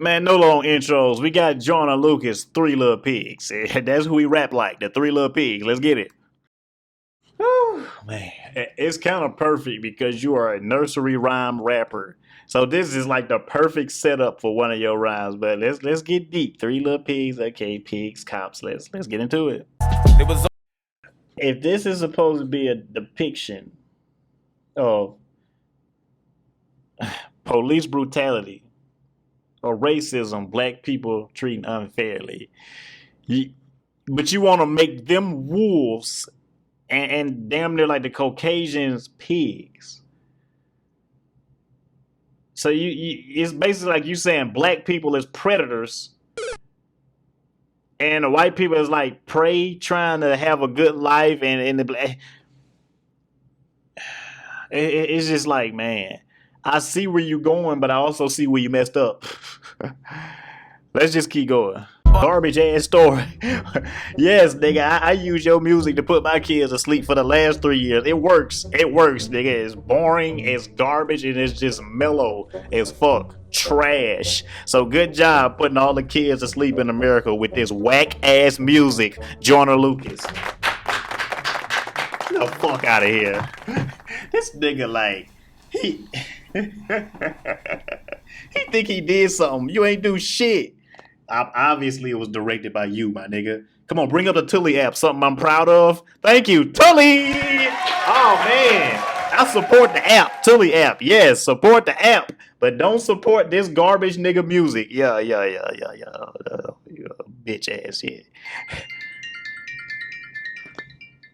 Man, no long intros. We got Joyner Lucas, Three Little Pigs. That's who we rap like, the Three Little Pigs. Let's get it. Whew, man, it's kind of perfect because you are a nursery rhyme rapper. So this is like the perfect setup for one of your rhymes. But let's get deep. Three little pigs, okay, pigs, cops. Let's get into it. It was if this is supposed to be a depiction of police brutality or racism, black people treating unfairly, you, but you want to make them wolves and damn near like the Caucasians pigs. So it's basically like you saying black people is predators and the white people is like prey trying to have a good life and the black it's just like, man, I see where you're going, but I also see where you messed up. Let's just keep going. Garbage ass story. Yes, nigga, I use your music to put my kids to sleep for the last 3 years. It works. It works, nigga. It's boring, it's garbage, and it's just mellow as fuck. Trash. So good job putting all the kids to sleep in America with this whack ass music, Joyner Lucas. Get the fuck out of here. This nigga like he he think he did something. You ain't do shit. Obviously, it was directed by you, my nigga. Come on, bring up the Tully app. Something I'm proud of. Thank you, Tully. Oh man, I support the app, Tully app. Yes, support the app, but don't support this garbage nigga music. Yeah. Bitch ass shit.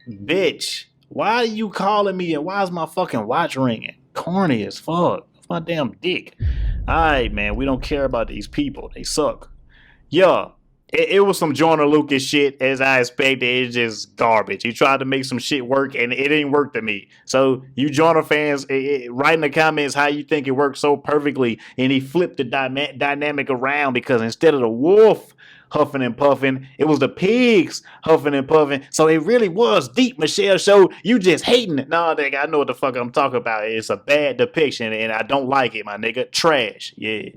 Bitch, why are you calling me and why is my fucking watch ringing? Corny as fuck. It's my damn dick. Alright, man, we don't care about these people. They suck. Yeah, it was some Joyner Lucas shit as I expected. It's just garbage. He tried to make some shit work and it didn't work to me. So you Joyner fans, write in the comments how you think it worked so perfectly. And he flipped the dynamic around because instead of the wolf huffing and puffing, it was the pigs huffing and puffing. So it really was deep, MichelleShow. You just hating it. No, nigga, I know what the fuck I'm talking about. It's a bad depiction and I don't like it, my nigga. Trash. Yeah.